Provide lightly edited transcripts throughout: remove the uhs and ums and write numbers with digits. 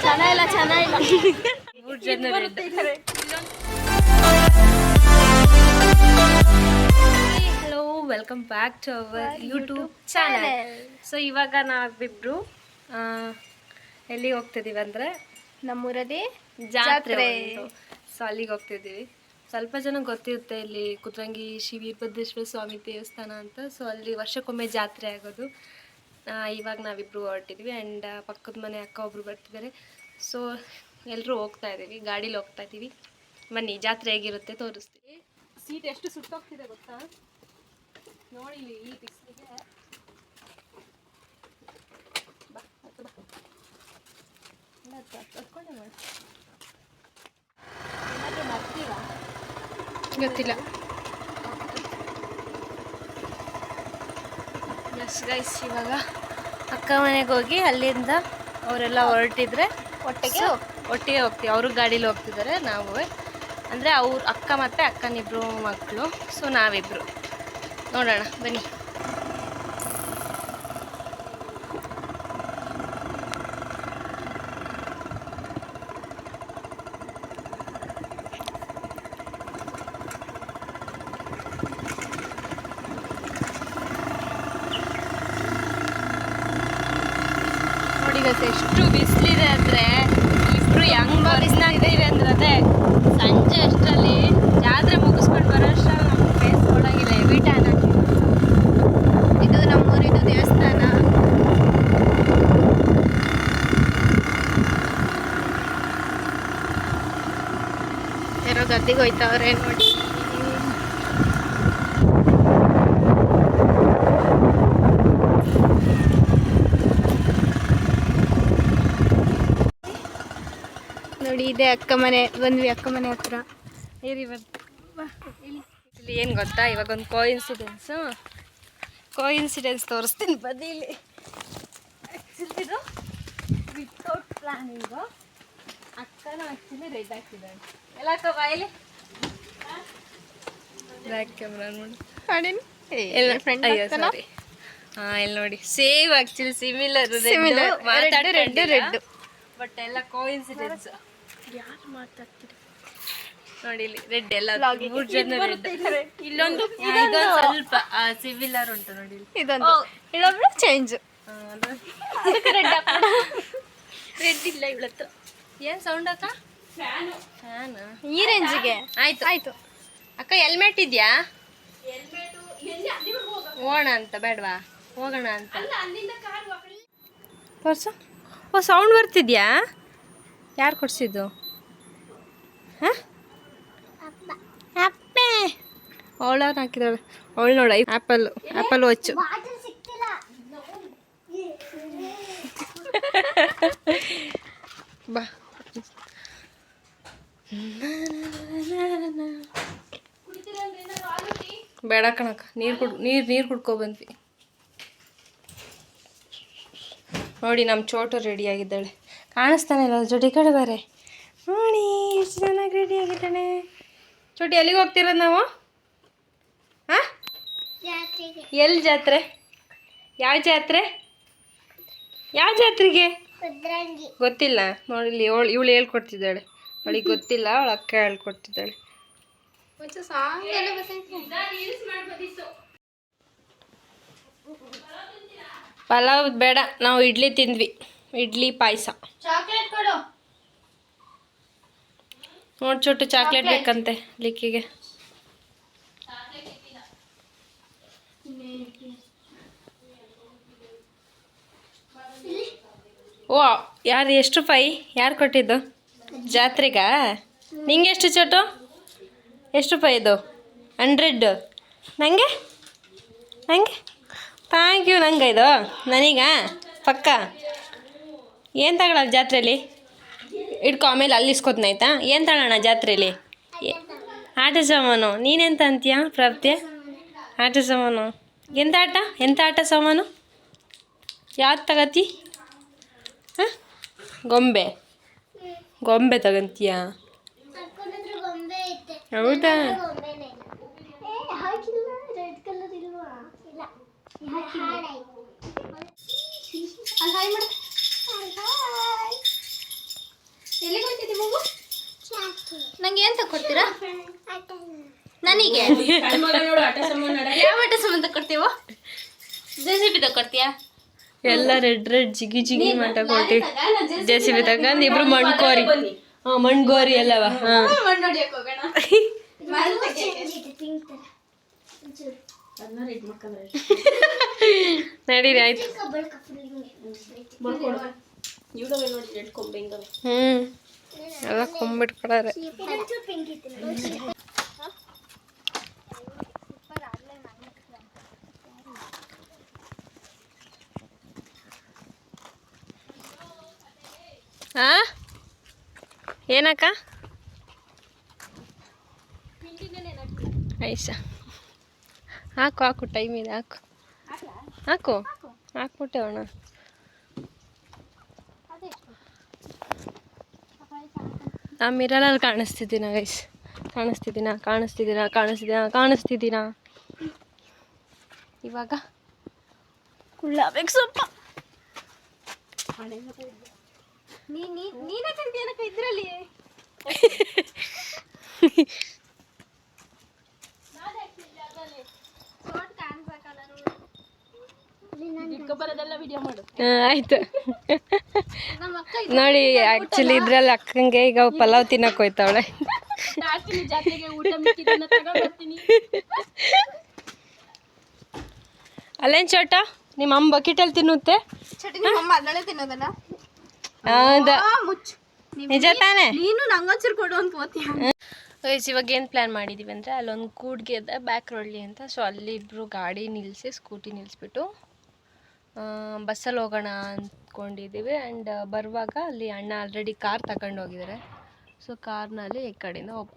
ಚೆನ್ನಾಗಿಲ್ಲ 3 ಜನ hello welcome back to our YouTube channel. So ಇವಾಗ ನಾವಿಬ್ರು ಎಲ್ಲಿಗೆ ಹೋಗ್ತಿದ್ದೀವಿ ಅಂದರೆ ನಮ್ಮೂರಲ್ಲಿ ಜಾತ್ರೆ. ಸೊ ಅಲ್ಲಿಗೆ ಹೋಗ್ತಿದ್ದೀವಿ. ಸ್ವಲ್ಪ ಜನ ಗೊತ್ತಿರುತ್ತೆ ಇಲ್ಲಿ ಕುದ್ರಂಗಿ ಶ್ರೀ ವೀರಭದ್ರೇಶ್ವರ ಸ್ವಾಮಿ ದೇವಸ್ಥಾನ ಅಂತ. ಸೊ ಅಲ್ಲಿ ವರ್ಷಕ್ಕೊಮ್ಮೆ ಜಾತ್ರೆ ಆಗೋದು. ಇವಾಗ ನಾವಿಬ್ರು ಹೊರಟಿದ್ವಿ ಆ್ಯಂಡ್ ಪಕ್ಕದ ಮನೆ ಅಕ್ಕ ಒಬ್ರು ಬರ್ತಿದ್ದಾರೆ. ಸೊ ಎಲ್ಲರೂ ಹೋಗ್ತಾ ಇದ್ದೀವಿ, ಗಾಡೀಲಿ ಹೋಗ್ತಾ ಇದ್ದೀವಿ. ಬನ್ನಿ ಜಾತ್ರೆ ಹೇಗಿರುತ್ತೆ ತೋರಿಸ್ತೀವಿ. ಸೀಟ್ ಎಷ್ಟು ಸುಟ್ಟೋಗ್ತಿದೆ ಗೊತ್ತಾ ನೋಡಿ ಈ ಬಿಸಿಲಿಗೆ. ಗೊತ್ತಿಲ್ಲ. ಎಸ್ ಗೈಸ್, ಇವಾಗ ಅಕ್ಕ ಮನೆಗೆ ಹೋಗಿ ಅಲ್ಲಿಂದ ಅವರೆಲ್ಲ ಹೊರಟಿದ್ರೆ ಒಟ್ಟಿಗೆ ಹೋಗ್ತೀವಿ. ಅವರು ಗಾಡೀಲಿ ಹೋಗ್ತಿದ್ದಾರೆ, ನಾವು ಅಂದರೆ ಅವ್ರ ಅಕ್ಕ ಮತ್ತು ಅಕ್ಕನಿಬ್ರು ಮಕ್ಕಳು. ಸೊ ನಾವಿಬ್ರು ನೋಡೋಣ ಬನ್ನಿ. ನೋಡಿ ಇವತ್ತು ಎಷ್ಟು ಬಿಸಿಲಿದೆ ಅಂದರೆ ಇಬ್ಬರು ಹೆಂಗೆ ಬಿಸಿಲಾಗ್ತಿದೆ ಅಂದ್ರೆ ಅದೇ ಸಂಜೆ ಅಷ್ಟರಲ್ಲಿ ಜಾತ್ರೆ ಮುಗಿಸ್ಕೊಂಡು ಬರೋ ಅಷ್ಟರಲ್ಲಿ ನಮ್ಮ ಫೇಸ್ ನೋಡೋಂಗಿಲ್ಲ. ಹೆವಿ ಟ್ಯಾನ್ ಆಗ್ತಿದೆ. ಇದು ನಮ್ಮೂರಿದು ದೇವಸ್ಥಾನ. ಯಾರೋ ಗದ್ದಿಗೆ ಹೋಯ್ತವ್ರೆ ನೋಡಿ. ನೋಡಿ ಇದೆ ಅಕ್ಕ ಮನೆ. ಬಂದ್ವಿ ಅಕ್ಕ ಮನೆ ಹತ್ರ. ಇಲ್ಲಿ ಏನು ಗೊತ್ತಾ, ಇವಾಗ ಒಂದು ಕೋಇನ್ಸಿಡೆನ್ಸ್ ತೋರಿಸ್ತೀನಿ ಬನ್ನಿ. ಇಲ್ಲಿ ಆ್ಯಕ್ಚುಲಿ ಇದು ವಿತೌಟ್ ಪ್ಲಾನಿಂಗು. ಅಕ್ಕನ ಆ್ಯಕ್ಚುಲಿ ರೆಡ್ ಹಾಕಿದ್ದಾಳೆ. ಎಲ್ಲ ಅಕ್ಕ ಬಾಯಲ್ಲಿ ಬ್ಯಾಕ್ ಕ್ಯಾಮ್ರಾ ನೋಡಿ. ಸಾರಿ, ಹಾಂ ಇಲ್ಲಿ ನೋಡಿ same actually similar red but ಎಲ್ಲ ಕೋಇನ್ಸಿಡೆನ್ಸ್. ಯಾರು ಮಾತಾಡ್ತೀರಿ ನೋಡಿ ಇಲ್ಲಿ ರೆಡ್ ಎಲ್ಲ 3 ಜನ ಇಲ್ಲೊಂದು ಸ್ವಲ್ಪ ಸಿಮಿಲರ್ ಉಂಟು ನೋಡಿ. ಇದೊಂದು ಇಲ್ಲೊಬ್ರು ಚೇಂಜ್ ರೆಡ್ ಇಲ್ಲ ಇವಳತ್ತು. ಏನು ಸೌಂಡ್ ಅಕ್ಕ? ಫ್ಯಾನ್ ಈ ರೇಂಜಿಗೆ. ಆಯ್ತು ಅಕ್ಕ ಹೆಲ್ಮೆಟ್ ಇದೆಯಾ? ಹೋಗೋಣ ಅಂತ ಬೇಡವಾ? ಹೋಗೋಣ ಅಂತ ತೋರ್ಸು. ಓ ಸೌಂಡ್ ಬರ್ತಿದ್ಯಾ? ಯಾರು ಕೊಡ್ಸಿದ್ದು? ಹಾಂ ಅಪ್ಪೆ ಅವಳವ್ರು ಹಾಕಿದಾಳೆ. ಅವಳು ನೋಡ ಆ್ಯಪಲ್ ವಾಚು. ಬಾ ಬೇಡ ಕಣಕ್ಕ, ನೀರು ಕುಡ್ಕೊ ಬಂದ್ವಿ. ನೋಡಿ ನಮ್ಮ ಚೋಟು ರೆಡಿಯಾಗಿದ್ದಾಳೆ. ಕಾಣಿಸ್ತಾನೆ ಇಲ್ಲ ಜೋಡಿ ಕಡೆ ಬಾರೆ. ನೋಡಿ ಎಷ್ಟು ಚೆನ್ನಾಗಿ ರೆಡಿಯಾಗಿದ್ದಾಳೆ. ಚೋಟಿ ಎಲ್ಲಿಗೆ ಹೋಗ್ತಿರೋದು ನಾವು? ಹಾಂ ಎಲ್ಲಿ ಜಾತ್ರೆ? ಯಾವ ಜಾತ್ರೆ? ಯಾವ ಜಾತ್ರೆಗೆ ಗೊತ್ತಿಲ್ಲ ನೋಡಿ. ಇವಳು ಹೇಳ್ಕೊಡ್ತಿದ್ದಾಳೆ. ಅವಳಿಗೆ ಗೊತ್ತಿಲ್ಲ, ಅವಳ ಅಕ್ಕ ಹೇಳ್ಕೊಡ್ತಿದ್ದಾಳೆ. ಪಲಾವ್ ಬೇಡ, ನಾವು ಇಡ್ಲಿ ತಿಂದ್ವಿ. ಇಡ್ಲಿ ಪಾಯಸ. ನೋಡಿ ಚೋಟು ಚಾಕ್ಲೇಟ್ ಬೇಕಂತೆ ಲಿಕ್ಕಿಗೆ. ಓ ಯಾರು ಎಷ್ಟು ರೂಪಾಯಿ? ಯಾರು ಕೊಟ್ಟಿದ್ದು ಜಾತ್ರೆಗಾ? ನಿಂಗೆ ಎಷ್ಟು ಚೋಟು? ಎಷ್ಟು ರೂಪಾಯಿ ಇದು? 100. ನನಗೆ ಥ್ಯಾಂಕ್ ಯು. ನಂಗೆ ಇದು ನನಗ ಪಕ್ಕ. ಏನು ತಗೊಳ್ಳೋಣ ಜಾತ್ರೆಯಲ್ಲಿ? ಇಟ್ಕೊ, ಆಮೇಲೆ ಅಲ್ಲಿ ಇಸ್ಕೊತೀನಿ ಆಯಿತಾ? ಏನು ತಗೊಳ್ಳೋಣ ಜಾತ್ರೆಯಲ್ಲಿ? ಆಟ ಸಾಮಾನು. ನೀನೆಂತ ಅಂತೀಯ ಪ್ರಾಪ್ತಿ? ಆಟ ಸಾಮಾನು ಎಂಥ ಆಟ ಸಾಮಾನು? ಯಾವ್ದು ತಗತಿ? ಹಾಂ ಗೊಂಬೆ ತಗಂತೀಯ? ಹೌದಾ? ಎಲ್ಲಿಗೆ ಹೋಗ್ತಿದ್ದೀವಿ ಮಗು? ನಂಗೆ ಏನು ತಗೊಡ್ತೀರಾ? ನನಗೆ ಯಾವ ಆಟ ಸಾಮಾನು ತಗೊಡ್ತೀವೋ? JCB ತಗೊಡ್ತೀಯಾ? ಎಲ್ಲ ರೆಡ್ ಜಿಗಿ ಜಿಗಿ ಮಾಟ ಕೊಟ್ಟಿ JCB ತಗೊಂಡು ಇಬ್ರು ಮಣ್ಕೋರಿ ಮಣ್ಗೋರಿ ಎಲ್ಲವ ಮಣ್ಣು ಹೊಡಿಯಕ್ಕೆ ಹೋಗೋಣ. ನಡೀರಿ ಆಯ್ತು. ಎಲ್ಲ ಕೊಂಬಿಟ್ಕೊಡಾರೆ. ಆ ಏನಕ್ಕ ಐಷಾ ಹಾಕು ಟೈಮ್ ಇದೆ ಹಾಕು ಹಾಕ್ಬಿಟ್ಟೆ ಅಣ್ಣ. ನಾ ಮಿರರಲ್ಲಿ ಕಾಣಿಸ್ತಿದ್ದೀನ ಗೈಸ್? ಕಾಣಿಸ್ತಿದ್ದೀನ ಇವಾಗ ಕುಳ್ಳಬೇಕು ಸ್ವಲ್ಪ. ನೀನೇ ಕಂಡಿಯನಕ್ಕ ಇದ್ರಲ್ಲಿ. ಆಯ್ತು ನೋಡಿ. ಆಕ್ಚುಲಿ ಇದ್ರಲ್ಲಿ ಅಕ್ಕಂಗೆ ಈಗ ಪಲಾವ್ ತಿನ್ನಕ್ ಹೋಯ್ತಾವಳೆ. ಅಲ್ಲೇನ್ ಚೋಟ ನಿಮ್ಮ ಅಮ್ಮ ಬಕೆಟಲ್ಲಿ ತಿನ್ನುತ್ತೆ? ಹೌದಾ ನಿಜ ತಾನೆ? ನೀನು ನಂಗೊಂಚೂರು ಕೊಡು ಅಂತ ಓದ್ತೀಯ. ಗೈಸ್ ಇವಾಗ ಏನು ಪ್ಲ್ಯಾನ್ ಮಾಡಿದ್ದೀವಿ ಅಂದರೆ ಅಲ್ಲೊಂದು ಕೂಡ್ಗೆ ಇದೆ ಬ್ಯಾಕ್ರೊಳ್ಳಿ ಅಂತ. ಸೊ ಅಲ್ಲಿ ಇಬ್ಬರು ಗಾಡಿ ನಿಲ್ಲಿಸಿ ಸ್ಕೂಟಿ ನಿಲ್ಲಿಸ್ಬಿಟ್ಟು ಬಸ್ಸಲ್ಲಿ ಹೋಗೋಣ ಅಂದ್ಕೊಂಡಿದ್ದೀವಿ. ಆ್ಯಂಡ್ ಬರುವಾಗ ಅಲ್ಲಿ ಅಣ್ಣ ಆಲ್ರೆಡಿ ಕಾರ್ ತಗೊಂಡು ಹೋಗಿದ್ದಾರೆ. ಸೊ ಕಾರ್ನಲ್ಲಿ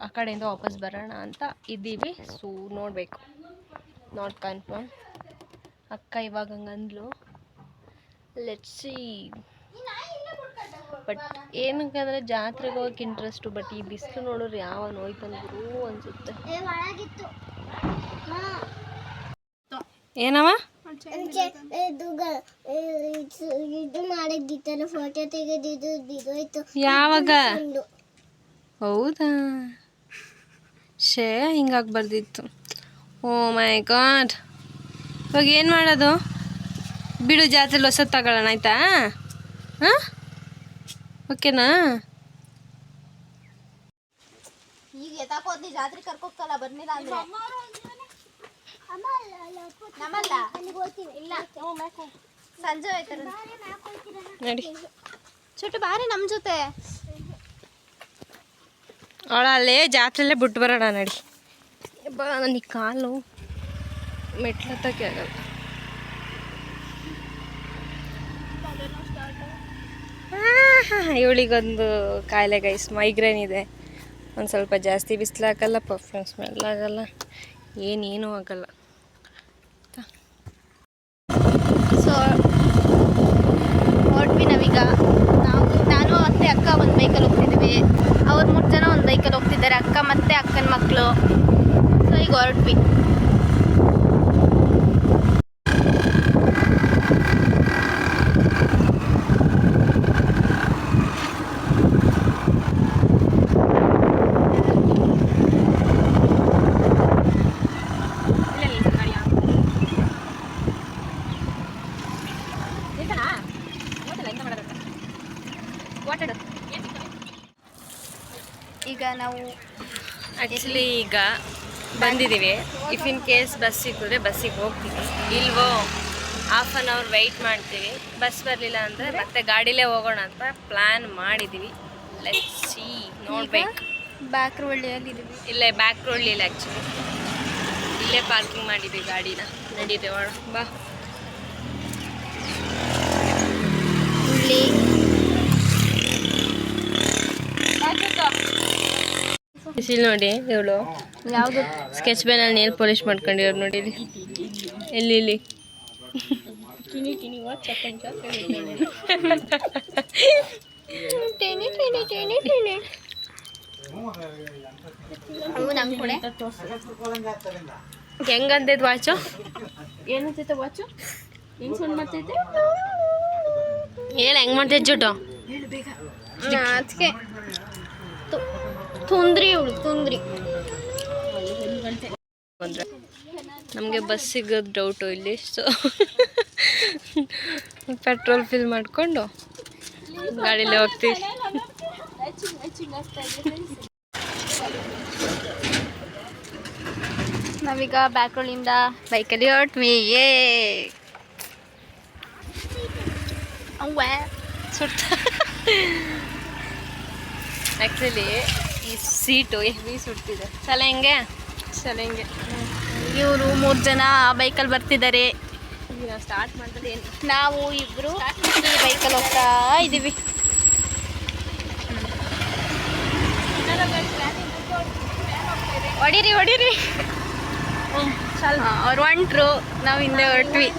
ಆ ಕಡೆಯಿಂದ ವಾಪಸ್ ಬರೋಣ ಅಂತ ಇದ್ದೀವಿ. ಸೊ ನೋಡಬೇಕು, ನಾಟ್ ಕನ್ಫರ್ಮ್. ಅಕ್ಕ ಇವಾಗ ಹಂಗಂದ್ಲು, ಲೆಟ್ಸ್ ಸಿ. ಬಟ್ ಏನಕ್ಕೆ ಅಂದರೆ ಜಾತ್ರೆಗೆ ಹೋಗಕ್ಕೆ ಇಂಟ್ರೆಸ್ಟು. ಬಟ್ ಈ ಬಿಸಿಲು ನೋಡಿದ್ರೆ ಯಾವ ನೋಯ್ ತಂದ್ರು ಅನಿಸುತ್ತೆ. ಏನವ ಇದು ಮಾಡಿದ್ದಿತ್ತಲ್ಲ, ಫೋಟೋ ತೆಗೆದಿದ್ದು ಯಾವಾಗ? ಹೌದಾ, ಹಿಂಗಾಗ್ಬಾರ್ದಿತ್ತು. ಓ ಮೈ ಗಾಡ್. ಇವಾಗ ಏನು ಮಾಡೋದು? ಬಿಡು, ಜಾತ್ರೆಲಿ ಹೊಸದು ತಗೊಳ್ಳೋಣ ಆಯ್ತಾ? ಹಾಂ ಓಕೆನಾ? ಈಗ ಎತ್ತಾಕೋದ್ನಿ ಜಾತ್ರೆ ಕರ್ಕೋಕ್ಕಲ್ಲ ಬರ್ನಿಲ್ಲ ಅಂದ್ರೆ ನಮ್ಮಲ್ಲ ಇಲ್ಲ ಸಂಜೆ ಹೋಯ್ತಾರ ನಡಿ ಚುಟ್ಟು ಬಾರಿ ನಮ್ಮ ಜೊತೆ. ಅವಳಲ್ಲೇ ಜಾತ್ರೆಲ್ಲೇ ಬಿಟ್ಟು ಬರೋಣ ನಡಿ. ನನಗೆ ಕಾಲು ಮೆಟ್ಲತ್ತಕ್ಕೆ ಆಗಲ್ಲ. ಇವಳಿಗೊಂದು ಕಾಯಿಲೆ ಗೈಸ್, ಮೈಗ್ರೇನ್ ಇದೆ. ಒಂದು ಸ್ವಲ್ಪ ಜಾಸ್ತಿ ಬಿಸಿಲಾಗಲ್ಲ, ಪರ್ಫ್ಯೂಮ್ ಸ್ಮೆಲ್ ಆಗಲ್ಲ, ಏನೇನೂ ಆಗಲ್ಲ. ಸೊ ಹೊರಟ್ವಿ ನಾವೀಗ. ನಾನು ಮತ್ತೆ ಅಕ್ಕ ಒಂದು ಬೈಕಲ್ಲಿ ಹೋಗ್ತಿದ್ದೀವಿ. ಅವ್ರು 3 ಜನ ಒಂದು ಬೈಕಲ್ಲಿ ಹೋಗ್ತಿದ್ದಾರೆ, ಅಕ್ಕ ಮತ್ತೆ ಅಕ್ಕನ ಮಕ್ಕಳು. ಸೊ ಈಗ ಹೊರಟ್ವಿ. ಈಗ ನಾವು ಆ್ಯಕ್ಚುಲಿ ಈಗ ಬಂದಿದ್ದೀವಿ. ಇಫ್ ಇನ್ ಕೇಸ್ ಬಸ್ ಸಿಕ್ಕಿದ್ರೆ ಬಸ್ಸಿಗೆ ಹೋಗ್ತೀವಿ, ಇಲ್ವೋ ಹಾಫ್ ಆನ್ ಅವರ್ ವೆಯ್ಟ್ ಮಾಡ್ತೀವಿ. ಬಸ್ ಬರಲಿಲ್ಲ ಅಂದರೆ ಮತ್ತೆ ಗಾಡಿಲೇ ಹೋಗೋಣ ಅಂತ ಪ್ಲ್ಯಾನ್ ಮಾಡಿದ್ದೀವಿ. ಲೆಟ್ಸ್ ಸಿ, ನೋಡ್ಬೇಕು. ಬ್ಯಾಕ್ರೊಳ್ಳಿಯಲ್ಲಿದ್ದೀವಿ. ಇಲ್ಲೇ ಬ್ಯಾಕ್ರೊಳ್ಳಿಲ್ಲ, ಆ್ಯಕ್ಚುಲಿ ಇಲ್ಲೇ ಪಾರ್ಕಿಂಗ್ ಮಾಡಿದ್ದೀವಿ ಗಾಡಿನ. ನಡೀತೇವೆ ಒಳ ಬಾ. ಬಿಸಿಲು ನೋಡಿ, ಇವಳು ಯಾವುದು ಸ್ಕೆಚ್ ಪೆನಲ್ಲಿ ನೇಲ್ ಪಾಲಿಶ್ ಮಾಡ್ಕೊಂಡಿರೋರು ನೋಡಿ. ಎಲ್ಲಿ ಹೆಂಗಂತೈತೆ ವಾಚು? ಏನಂತೈತೆ ವಾಚು? ಹೆಂಗ್ ಸೌಂಡ್ ಮಾಡ್ತೈತೆ? ಹೇಳು ಹೆಂಗೆ ಮಾಡ್ತೀಯ ಜುಟ್ಟು ಅದಕ್ಕೆ ತುಂದ್ರಿ ಇವಳು ತುಂದ್ರಿ. ನಮಗೆ ಬಸ್ ಸಿಗೋದು ಡೌಟು ಇಲ್ಲಿ. ಸೊ ಪೆಟ್ರೋಲ್ ಫಿಲ್ ಮಾಡಿಕೊಂಡು ಗಾಡೀಲಿ ಹೋಗ್ತೀವಿ. ನಾವೀಗ ಬ್ಯಾಕ್ರೋಳಿಂದ ಬೈಕಲ್ಲಿ ಹೊರಟ್ವಿ. ಸುತ್ತ ಆ್ಯಕ್ಚುಲಿ ಈ ಸೀಟು ಹೆವಿ ಸುಡ್ತಿದೆ. ಚಲ ಹೆಂಗೆ ಇವರು 3 ಜನ ಬೈಕಲ್ಲಿ ಬರ್ತಿದ್ದಾರೆ. ನಾವು ಸ್ಟಾರ್ಟ್ ಮಾಡಿದ್ರೆ ಏನು, ನಾವು ಇಬ್ರು ಈ ಬೈಕಲ್ಲಿ ಹೋಗ್ತಾ ಇದ್ದೀವಿ. ಹೊಡೀರಿ ಅವ್ರು ಹೊಂಟ್ರು, ನಾವು ಹಿಂದೆ ಹೊರಟ್ವಿ.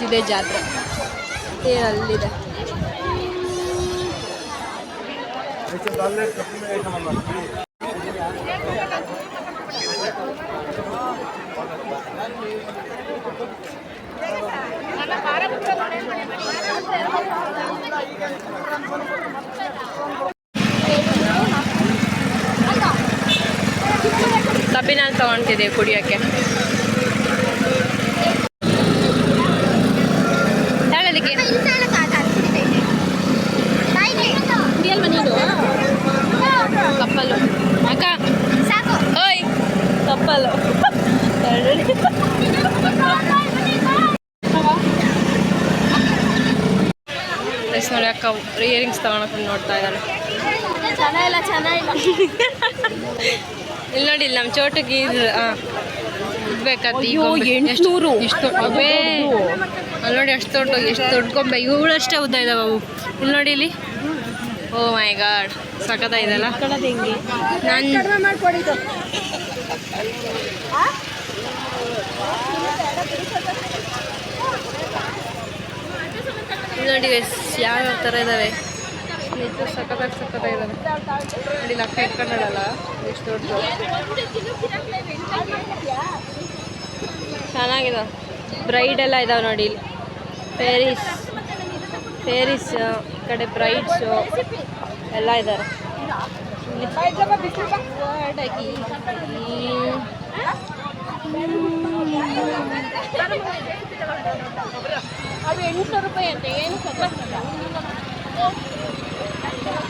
ಇದೆ ಜಾತ್ರೆ ಅಲ್ಲಿದೆ. ಕಬ್ಬಿನಲ್ಲಿ ತಗೊಳ್ತಿದ್ದೀವಿ ಕುಡಿಯೋಕ್ಕೆ. ಕಪ್ಪಲು ಅಕ್ಕ ಓಯ್ ಕಪ್ಪಲು ನೋಡಿ ಅಕ್ಕ ಇಯರಿಂಗ್ಸ್ ತಗೊಳಕ್ಕೆ ನೋಡ್ತಾ ಇದ್ದಾರೆ. ಚೆನ್ನಾಗಿಲ್ಲ ಇಲ್ಲಿ ನೋಡಿ, ಇಲ್ಲಿ ನಮ್ಮ ಚೋಟಿಗೆ ಇದ್ಬೇಕಾದ 800 ಇಷ್ಟು ಅವೇ. ಅಲ್ಲಿ ನೋಡಿ ಎಷ್ಟು ದೊಡ್ಡ ಗೊಂಬೆ, ಇವುಗಳು ಅಷ್ಟೇ ಉದ್ದ ಇದಾವೆ ಅವು. ಇಲ್ಲಿ ನೋಡಿ ಇಲ್ಲಿ, ಓ ಮೈ ಗಾಡ್ ಸಖತ್ತ ಇದೆಲ್ಲ. ನೋಡಿ ಯಾವ ಥರ ಇದ್ದಾವೆ, ನಿಜ ಸಖತ್ತ ಇದ್ದಾವೆ. ನೋಡಿ ಲಕ್ಕ ಇಟ್ಕೊಂಡಲ್ಲ ಎಷ್ಟು ದೊಡ್ಡದು, ಚೆನ್ನಾಗಿದೆ. ಬ್ರೈಡ್ ಎಲ್ಲ ಇದಾವೆ ನೋಡಿ ಇಲ್ಲಿ. ಫೇರಿಸ್ ಈ ಕಡೆ ಬ್ರೈಡ್ಸು ಎಲ್ಲ ಇದ್ದಾರೆ. ಅದು 800 ರೂಪಾಯಿ ಅಂತೆ. ಏನು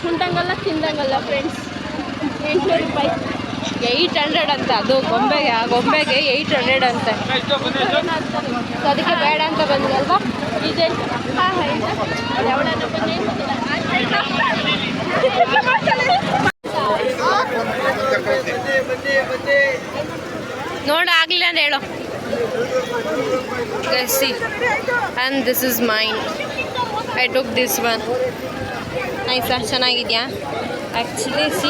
ಉಂಟಂಗಲ್ಲ ತಿಂದಂಗಲ್ಲ ಫ್ರೆಂಡ್ಸ್. 800 ರೂಪಾಯಿ, 800 ಅಂತ. ಅದು ಗೊಂಬೆಗೆ, ಆ ಗೊಂಬೆಗೆ 800 ಅಂತೆ. ಅದಕ್ಕೆ ಬೇಡ ಅಂತ ಬಂದ್ರಲ್ವಾ. ಇದೆ ನೋಡ ಆಗ್ಲಿಲ್ಲ ಅಂತ ಹೇಳೋ. See, and this is mine. I took this one. ನೈಸಾ, ಚೆನ್ನಾಗಿದೆಯಾ actually. C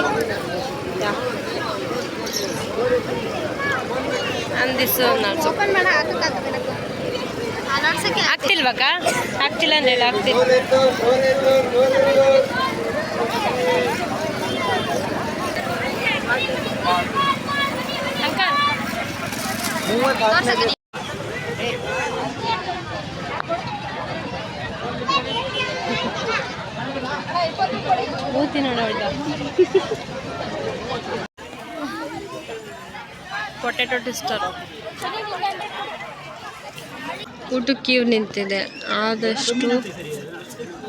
and this one also. Open ಮಾಡ ಆಗ್ತಿಲ್ವಕ್ಕ? ಆಗ್ತಿಲ್ಲ ಅಂತ ಹೇಳಿ ಆಗ್ತಿಲ್ಲ. ಮೂತಿ ನೋಡ ಪೊಟೆಟೊ ಟ್ವಿಸ್ಟರ್. ಊಟಕ್ಕೆ ಕ್ಯೂ ನಿಂತಿದೆ. ಆದಷ್ಟು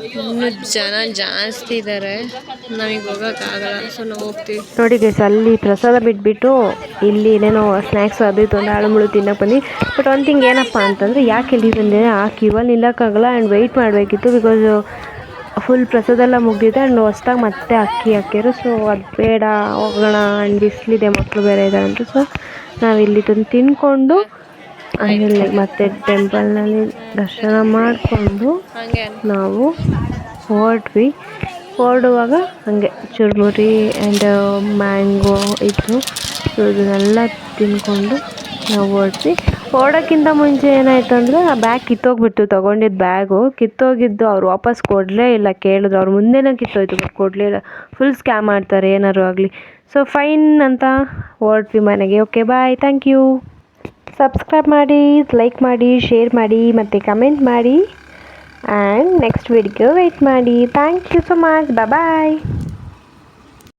ಇನ್ನೂ ಜನ ಜಾಸ್ತಿ ಇದ್ದಾರೆ, ನಮಗೆ ಹೋಗೋಕ್ಕಾಗಲ್ಲ. ಸೊ ನಾವು ಹೋಗ್ತೀವಿ. ನೋಡಿ ಗೈಸ್, ಅಲ್ಲಿ ಪ್ರಸಾದ ಬಿಟ್ಬಿಟ್ಟು ಇಲ್ಲಿ ಏನೇನೋ ಸ್ನ್ಯಾಕ್ಸ್ ಅದು ಇದು ಒಂದು ಆಳುಮುಳು ತಿನ್ನಕ್ಕೆ ಬಂದು. ಬಟ್ ಒಂದು ಥಿಂಗ್ ಏನಪ್ಪ ಅಂತಂದರೆ, ಯಾಕೆ ಇಲ್ಲಿ ಬಂದೆ, ಆ ಕ್ಯೂವಲ್ಲಿ ನಿಲ್ಲಕ್ಕಾಗಲ್ಲ ಆ್ಯಂಡ್ ವೆಯ್ಟ್ ಮಾಡಬೇಕಿತ್ತು. ಬಿಕಾಸ್ ಫುಲ್ ಪ್ರಸಾದ ಎಲ್ಲ ಮುಗಿದಿದೆ ಆ್ಯಂಡ್ ಹೊಸ್ದಾಗಿ ಮತ್ತೆ ಅಕ್ಕಿ ಹಾಕ್ಯಾರು. ಸೊ ಅದು ಬೇಡ, ಹೋಗೋಣ ಆ್ಯಂಡ್ ಬಿಸಿಲಿದೆ, ಮಕ್ಕಳು ಬೇರೆ ಇದ್ದಾರೆ ಅಂತ. ಸೊ ನಾವಿಲ್ಲಿ ತಂದು ತಿನ್ಕೊಂಡು ಅಲ್ಲಿ ಮತ್ತೆ ಟೆಂಪಲ್ನಲ್ಲಿ ದರ್ಶನ ಮಾಡಿಕೊಂಡು ಹಂಗೆ ನಾವು ಹೊರಡುವಾಗ ಹಾಗೆ ಚುರುಮುರಿ ಆ್ಯಂಡ್ ಮ್ಯಾಂಗೋ ಇತ್ತು. ಸೊ ಇದನ್ನೆಲ್ಲ ತಿಂದ್ಕೊಂಡು ನಾವು ಹೊರಡೋಕ್ಕಿಂತ ಮುಂಚೆ ಏನಾಯಿತು ಅಂದರೆ ಆ ಬ್ಯಾಗ್ ಕಿತ್ತೋಗ್ಬಿಟ್ಟು ತೊಗೊಂಡಿದ್ದು ಬ್ಯಾಗು ಕಿತ್ತೋಗಿದ್ದು ಅವ್ರು ವಾಪಸ್ ಕೊಡಲೇ ಇಲ್ಲ. ಕೇಳಿದ್ರು ಅವ್ರು ಮುಂದೆನೇ ಕಿತ್ತೋಯ್ತು, ಬಟ್ ಕೊಡಲೇ ಇಲ್ಲ. ಫುಲ್ ಸ್ಕ್ಯಾಮ್ ಮಾಡ್ತಾರೆ ಏನಾದ್ರು ಆಗಲಿ. ಸೊ ಫೈನ್ ಅಂತ ಹೊರಟ್ವಿ ಮನೆಗೆ. Okay bye, thank you. Subscribe ಮಾಡಿ, ಲೈಕ್ ಮಾಡಿ, ಶೇರ್ ಮಾಡಿ ಮತ್ತು ಕಮೆಂಟ್ ಮಾಡಿ ಆ್ಯಂಡ್ ನೆಕ್ಸ್ಟ್ ವಿಡಿಯೋ ವೆಯ್ಟ್ ಮಾಡಿ. Thank you so much. Bye.